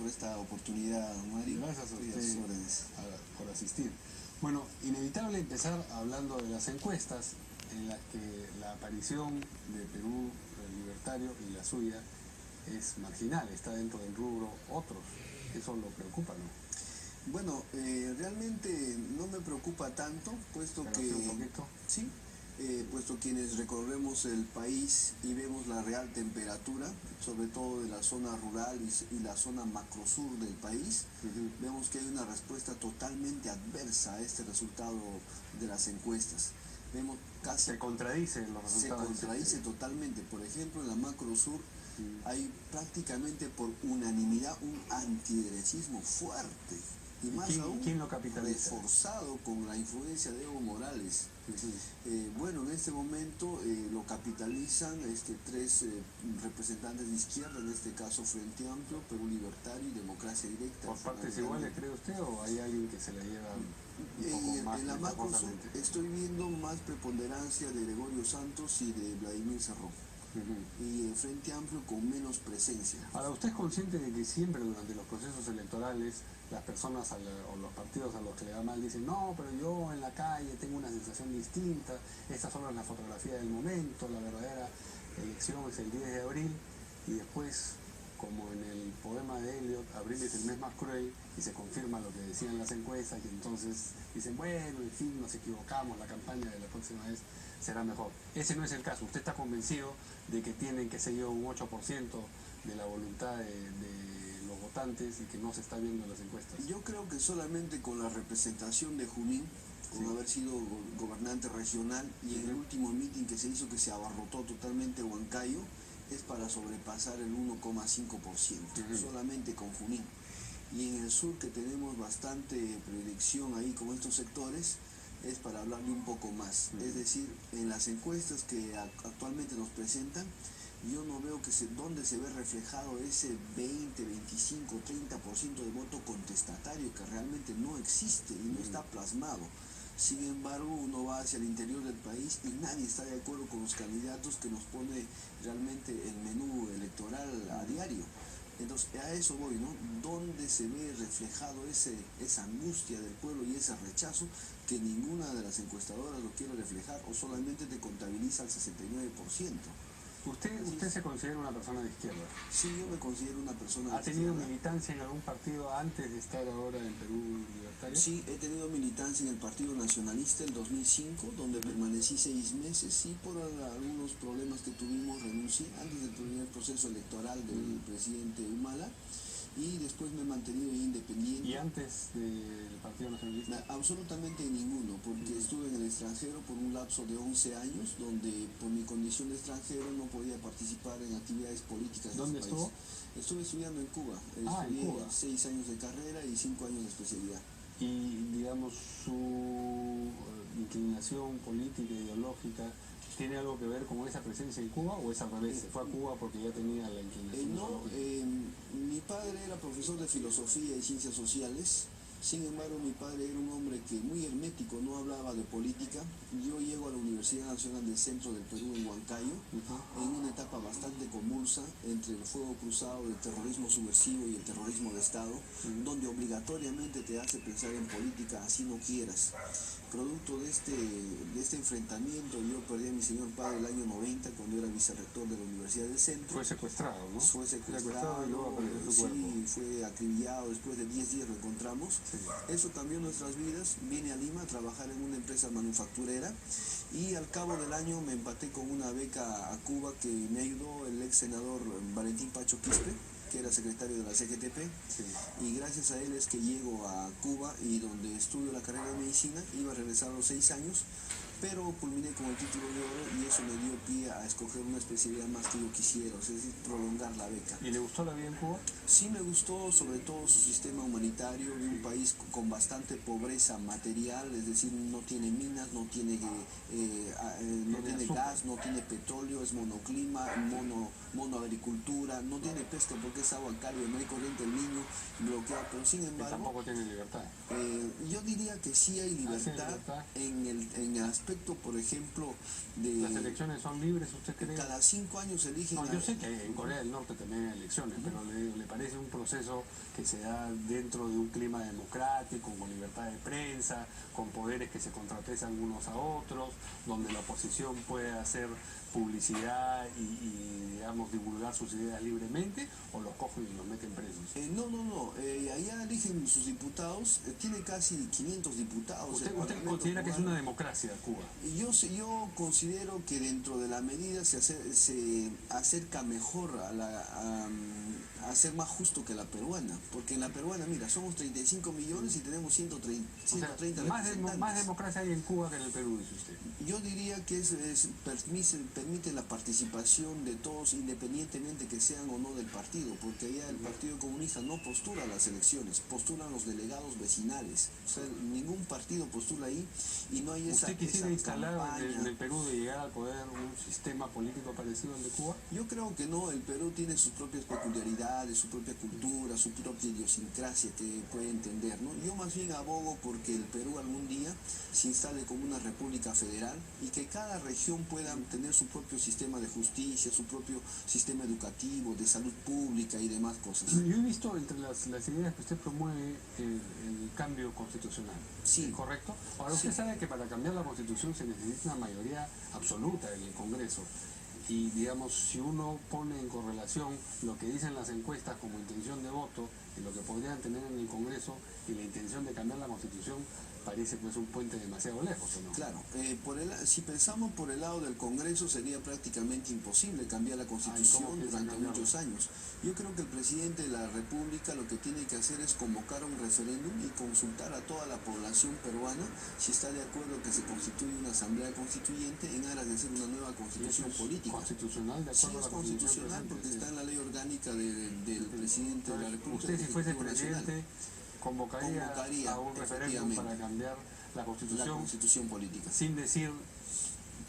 por esta oportunidad, Mario. Gracias a Estoy usted sus órdenes. por asistir. Bueno, inevitable empezar hablando de las encuestas en las que la aparición de Perú Libertario y la suya es marginal, está dentro del rubro otros. Eso lo preocupa, ¿no? Bueno, realmente no me preocupa tanto, puesto Pero que... sí un poquito. Sí, puesto quienes recorremos el país y vemos la real temperatura, sobre todo de la zona rural y la zona macrosur del país, vemos que hay una respuesta totalmente adversa a este resultado de las encuestas. Vemos casi... Se contradicen los resultados. Se contradice totalmente. Por ejemplo, en la macrosur hay prácticamente por unanimidad un antiderechismo fuerte. Y más aún ¿Quién lo capitaliza? Reforzado con la influencia de Evo Morales. Bueno, en este momento lo capitalizan tres representantes de izquierda, en este caso Frente Amplio, Perú Libertario y Democracia Directa. ¿Por partes iguales cree usted o hay alguien que se la lleva un poco más? En la macrosur estoy viendo más preponderancia de Gregorio Santos y de Vladimir Cerrón. Y el Frente Amplio con menos presencia. Ahora, ¿usted es consciente de que siempre durante los procesos electorales las personas o los partidos a los que le va mal dicen no, pero yo en la calle tengo una sensación distinta, esta solo es la fotografía del momento, la verdadera elección es el 10 de abril y después, como en el poema de Eliot, abril es el mes más cruel y se confirma lo que decían las encuestas y entonces dicen bueno, en fin, nos equivocamos, la campaña de la próxima vez será mejor. Ese no es el caso. Usted está convencido de que tienen, qué sé yo, un 8% de la voluntad de los votantes y que no se está viendo en las encuestas. Yo creo que solamente con la representación de Junín, con haber sido gobernante regional y en el último meeting que se hizo que se abarrotó totalmente Huancayo, es para sobrepasar el 1,5%, solamente con Junín. Y en el sur, que tenemos bastante predilección ahí con estos sectores, es para hablarle un poco más. Es decir, en las encuestas que actualmente nos presentan, yo no veo dónde se ve reflejado ese 20, 25, 30% de voto contestatario que realmente no existe y no está plasmado. Sin embargo, uno va hacia el interior del país y nadie está de acuerdo con los candidatos que nos pone realmente el menú electoral a diario. Entonces, a eso voy, ¿no? ¿Dónde se ve reflejado esa angustia del pueblo y ese rechazo que ninguna de las encuestadoras lo quiere reflejar o solamente te contabiliza al 69%? ¿Usted se considera una persona de izquierda? Sí, yo me considero una persona de izquierda. ¿Ha tenido militancia en algún partido antes de estar ahora en Perú Libertario? Sí, he tenido militancia en el Partido Nacionalista el 2005, donde permanecí 6 meses y por algunos problemas que tuvimos renuncié antes del primer proceso electoral del presidente Humala y después me he mantenido independiente. ¿Y antes del Partido Nacionalista? Absolutamente ninguno, porque estuve en el extranjero por un lapso de 11 años, donde por mi condición de extranjero no podía participar en actividades políticas. ¿Dónde estuvo? Estuve estudiando en Cuba. Estudié en Cuba. 6 años de carrera y 5 años de especialidad. Y, digamos, su inclinación política, ideológica, ¿tiene algo que ver con esa presencia en Cuba o es al revés? ¿Se fue a Cuba porque ya tenía la inclinación? Mi padre era profesor de filosofía y ciencias sociales. Sin embargo, mi padre era un hombre que muy hermético, no hablaba de política. Yo llego a la Universidad Nacional del Centro del Perú en Huancayo, en una etapa bastante convulsa entre el fuego cruzado del terrorismo subversivo y el terrorismo de Estado, donde obligatoriamente te hace pensar en política así no quieras. Producto de este enfrentamiento, yo perdí a mi señor padre el año 90 cuando era vicerrector de la Universidad del Centro. Fue secuestrado, ¿no? Fue secuestrado y luego apareció su cuerpo. Sí, fue acribillado, después de 10 días lo encontramos. Sí. Eso cambió nuestras vidas. Vine a Lima a trabajar en una empresa manufacturera y al cabo del año me empaté con una beca a Cuba que me ayudó el ex senador Valentín Pacho Quispe, que era secretario de la CGTP, y gracias a él es que llego a Cuba y donde estudio la carrera de medicina. Iba a regresar a los 6 años, pero culminé con el título de oro y eso me dio pie a escoger una especialidad más que yo quisiera, es decir, prolongar la beca. ¿Y le gustó la vida en Cuba? Sí, me gustó, sobre todo su sistema humanitario, de un país con bastante pobreza material, es decir, no tiene minas, no tiene gas, no tiene petróleo, es monoclima, monoagricultura, no tiene pesca porque es agua cálida, no hay corriente del Niño bloqueado, pero sin Y embargo, tampoco tiene libertad. yo diría que sí hay libertad, en el aspecto, por ejemplo, de... ¿Las elecciones son libres, usted cree? Cada 5 años eligen... No, yo sé que en Corea del Norte también hay elecciones, pero le parece un proceso que se da dentro de un clima democrático, con libertad de prensa, con poderes que se contrapesan unos a otros, donde la oposición puede hacer publicidad y digamos, divulgar sus ideas libremente, o los cogen y los meten presos. No. Allá eligen sus diputados, tiene casi 500 diputados. ¿Usted considera que es una democracia Cuba? Yo considero que dentro de la medida se acerca mejor a ser más justo que la peruana, porque en la peruana, mira, somos 35 millones y tenemos 130 representantes. Más democracia hay en Cuba que en el Perú, dice usted. Yo diría que permite la participación de todos, independientemente que sean o no del partido, porque allá el Partido Comunista no postula las elecciones, postulan los delegados vecinales. O sea, ningún partido postula ahí y no hay esa ¿Usted quisiera instalar campaña. en el Perú de llegar al poder un sistema político parecido al de Cuba? Yo creo que no, el Perú tiene sus propias peculiaridades, su propia cultura, su propia idiosincrasia que puede entender, ¿no? Yo más bien abogo porque el Perú algún día se instale como una república federal y que cada región pueda tener su propio sistema de justicia, su propio sistema educativo, de salud pública y demás cosas. Yo he visto entre las ideas que usted promueve el cambio constitucional. Sí. ¿Correcto? Ahora, usted sabe que para cambiar la Constitución se necesita una mayoría absoluta en el Congreso. Y, digamos, si uno pone en correlación lo que dicen las encuestas como intención de voto y lo que podrían tener en el Congreso y la intención de cambiar la Constitución, parece pues un puente demasiado lejos, ¿o no? Claro, si pensamos por el lado del Congreso sería prácticamente imposible cambiar la Constitución durante muchos años. Yo creo que el presidente de la República lo que tiene que hacer es convocar un referéndum y consultar a toda la población peruana si está de acuerdo que se constituya una asamblea constituyente en aras de hacer una nueva constitución política. ¿Constitucional? ¿De acuerdo? Sí, es constitucional porque está en la ley orgánica del presidente de la República. Usted, si fuese presidente, convocaría a un referéndum para cambiar la constitución política. Sin decir,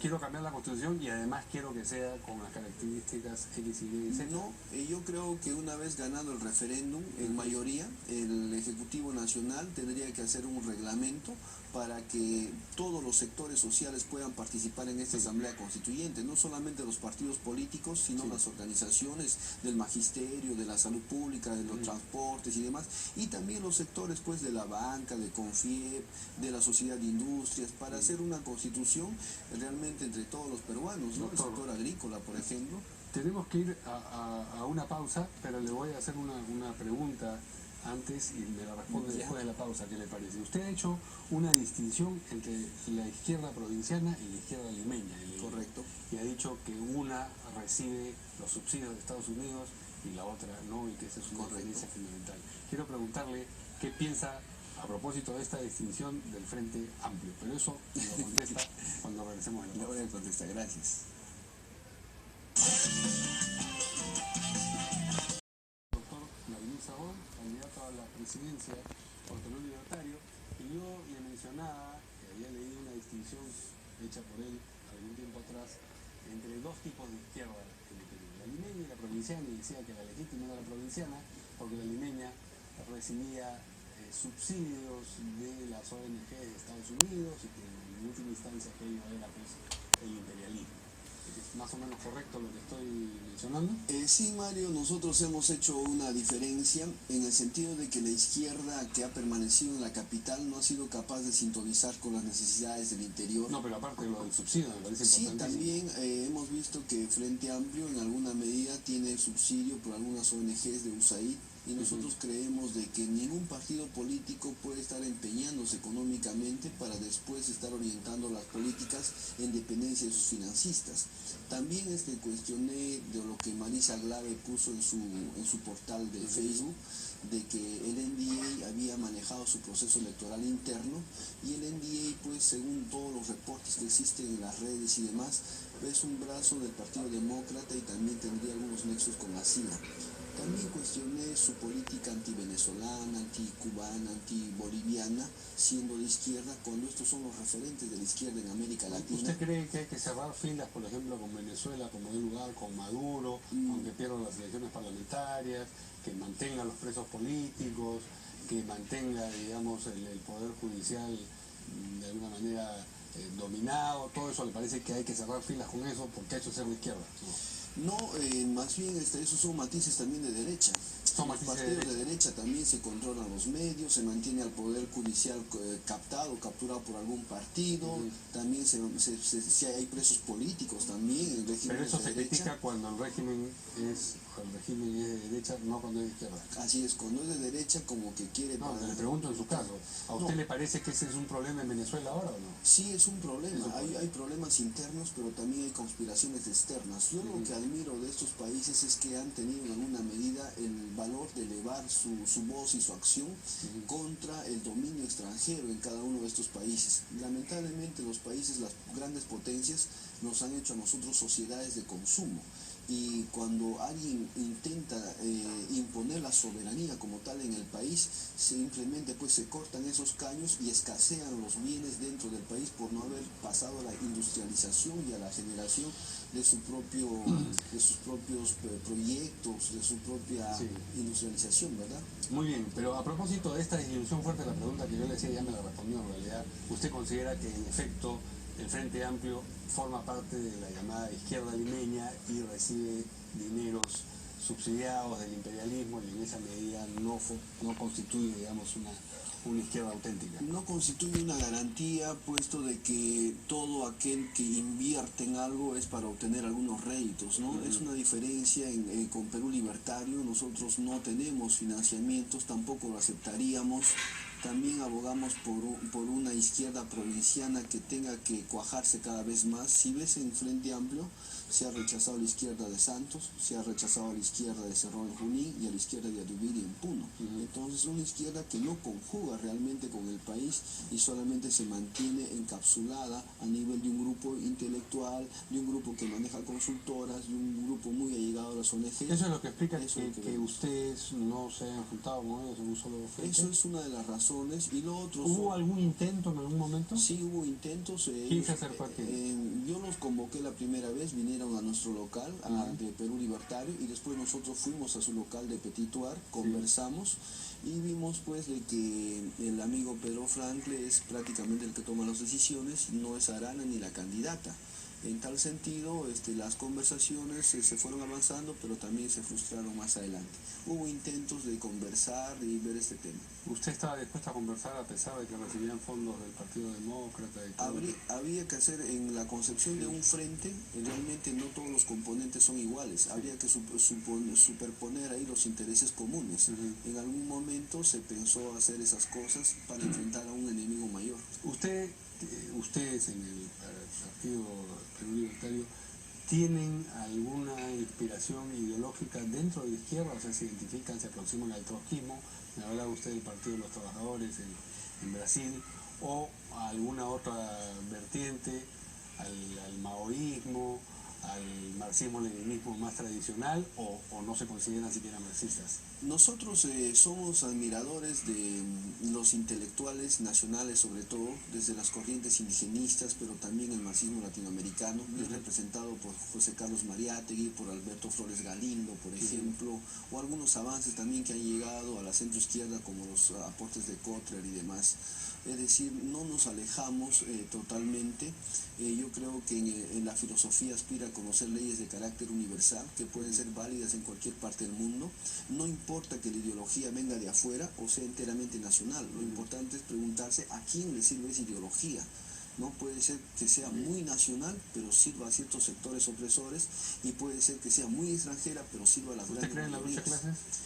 quiero cambiar la constitución y además quiero que sea con las características X, Y, Z. No, yo creo que una vez ganado el referéndum en mayoría, el Ejecutivo Nacional tendría que hacer un reglamento para que todos los sectores sociales puedan participar en esta asamblea constituyente, no solamente los partidos políticos, sino las organizaciones del magisterio, de la salud pública, de los transportes y demás, y también los sectores pues de la banca, de Confiep, de la sociedad de industrias, para hacer una constitución realmente entre todos los peruanos, ¿no? El sector agrícola, por ejemplo. Tenemos que ir a una pausa, pero le voy a hacer una pregunta antes y me la responde después de la pausa. ¿Qué le parece? Usted ha hecho una distinción entre la izquierda provinciana y la izquierda limeña. Correcto. Y ha dicho que una recibe los subsidios de Estados Unidos y la otra no, y que esa es una diferencia fundamental. Quiero preguntarle qué piensa a propósito de esta distinción del Frente Amplio, pero eso lo contesta cuando regresemos a la pausa. Le voy a contestar, gracias. Candidato a la presidencia por Perú Libertario, y yo le mencionaba que había leído una distinción hecha por él algún tiempo atrás entre dos tipos de izquierda en el Perú, la limeña y la provinciana, y decía que la legítima era la provinciana porque la limeña recibía subsidios de las ONG de Estados Unidos y que en última instancia aquello era pues el imperialismo. ¿Es más o menos correcto lo que estoy mencionando? Sí, Mario, nosotros hemos hecho una diferencia en el sentido de que la izquierda que ha permanecido en la capital no ha sido capaz de sintonizar con las necesidades del interior. No, pero aparte de lo del subsidio, me parece importantísimo. Sí, también hemos visto que Frente Amplio en alguna medida tiene subsidio por algunas ONGs de USAID. Y nosotros creemos de que ningún partido político puede estar empeñándose económicamente para después estar orientando las políticas en dependencia de sus financistas. También cuestioné de lo que Marisa Glave puso en su portal de Facebook, de que el NDA había manejado su proceso electoral interno, y el NDA, pues según todos los reportes que existen en las redes y demás, es un brazo del Partido Demócrata y también tendría algunos nexos con la CIA. También cuestioné su política anti-Venezuela. anti-venezolana, anti-cubana, anti-boliviana, siendo de izquierda, cuando estos son los referentes de la izquierda en América Latina. ¿Usted cree que hay que cerrar filas, por ejemplo, con Venezuela como de lugar, con Maduro, aunque pierdan las elecciones parlamentarias, que mantenga los presos políticos, que mantenga, digamos, el poder judicial de alguna manera dominado? Todo eso le parece que hay que cerrar filas con eso porque eso es ser de izquierda, ¿no? No, más bien esos son matices también de derecha. Son Los matices partidos de derecha también se controlan los medios, se mantiene al poder judicial capturado por algún partido, también si hay presos políticos también en regímenes Pero eso de se derecha. critica cuando el régimen es de derecha, no cuando es de izquierda. Así es, cuando es de derecha como que quiere... No, le pregunto en su caso, ¿a usted le parece que ese es un problema en Venezuela ahora o no? Sí, es un problema. Hay problemas internos, pero también hay conspiraciones externas. Yo lo que admiro de estos países es que han tenido en alguna medida el valor de elevar su voz y su acción contra el dominio extranjero en cada uno de estos países. Lamentablemente los países, las grandes potencias, nos han hecho a nosotros sociedades de consumo. Y cuando alguien intenta imponer la soberanía como tal en el país, simplemente pues se cortan esos caños y escasean los bienes dentro del país por no haber pasado a la industrialización y a la generación de sus propios proyectos, de su propia industrialización, ¿verdad? Muy bien, pero a propósito de esta disminución fuerte, la pregunta que yo le decía ya me la respondió en realidad. ¿Usted considera que en efecto el Frente Amplio forma parte de la llamada izquierda limeña y recibe dineros subsidiados del imperialismo y en esa medida no constituye, digamos, una izquierda auténtica? No constituye una garantía, puesto de que todo aquel que invierte en algo es para obtener algunos réditos, ¿no? Es una diferencia con Perú Libertario. Nosotros no tenemos financiamientos, tampoco lo aceptaríamos. También abogamos por una izquierda provinciana que tenga que cuajarse cada vez más. Si ves en Frente Amplio, se ha rechazado a la izquierda de Santos, se ha rechazado a la izquierda de Cerrón en Junín y a la izquierda de Adubiri en Puno. Entonces es una izquierda que no conjuga realmente con el país y solamente se mantiene encapsulada a nivel de un grupo intelectual, de un grupo que maneja consultoras, de un grupo muy allegado a las ONG. Eso es lo que explica que ustedes no se hayan juntado con ellos en un solo frente. Eso es una de las razones. Y lo otro ¿Hubo algún intento en algún momento? Sí, hubo intentos. ¿Quién se acercó a ti? Yo los convoqué la primera vez, vinieron a nuestro local, de Perú Libertario, y después nosotros fuimos a su local de Petituar, conversamos, y vimos pues de que el amigo Pedro Francle es prácticamente el que toma las decisiones, no es Arana ni la candidata. En tal sentido, las conversaciones se fueron avanzando, pero también se frustraron más adelante. Hubo intentos de conversar y ver este tema. ¿Usted estaba dispuesto a conversar a pesar de que recibían fondos del Partido Demócrata? Había que hacer, en la concepción de un frente, realmente no todos los componentes son iguales. Habría que superponer ahí los intereses comunes. En algún momento se pensó hacer esas cosas para enfrentar a un enemigo mayor. Ustedes en el Partido Perú Libertario ¿tienen alguna inspiración ideológica dentro de la izquierda? O sea, se identifican, se aproximan al trotskismo. Me hablaba usted del Partido de los Trabajadores en Brasil, o a alguna otra vertiente, al maoísmo, al marxismo-leninismo más tradicional, o no se consideran siquiera marxistas. Nosotros somos admiradores de los intelectuales nacionales, sobre todo, desde las corrientes indigenistas, pero también el marxismo latinoamericano, representado por José Carlos Mariátegui, por Alberto Flores Galindo, por ejemplo, o algunos avances también que han llegado a la centroizquierda, como los aportes de Kotler y demás. Es decir, no nos alejamos totalmente. Yo creo que en la filosofía aspira a conocer leyes de carácter universal que pueden ser válidas en cualquier parte del mundo. No importa que la ideología venga de afuera o sea enteramente nacional. Lo importante es preguntarse a quién le sirve esa ideología. No puede ser que sea muy nacional, pero sirva a ciertos sectores opresores, y puede ser que sea muy extranjera, pero sirva a las grandes mayorías. ¿Usted cree en la lucha de clases?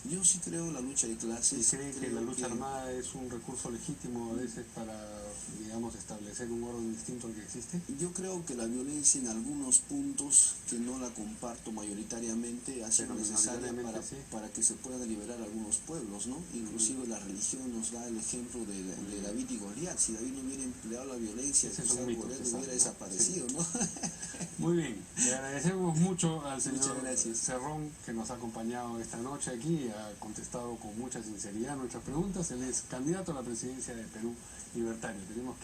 Yo sí creo en la lucha de clases. ¿Y cree que la lucha armada es un recurso legítimo a veces para, digamos, establecer un orden distinto al que existe? Yo creo que la violencia en algunos puntos, que no la comparto mayoritariamente, ha sido necesaria para que se puedan liberar algunos pueblos, ¿no? Inclusive la religión nos da el ejemplo de David y Goliat. Si David no hubiera empleado la violencia, quizás Goliat hubiera desaparecido, ¿no? Muy bien, le agradecemos mucho al señor Muchas gracias. Cerrón que nos ha acompañado esta noche aquí y ha contestado con mucha sinceridad nuestras preguntas. Él es candidato a la presidencia de Perú Libertario. Tenemos que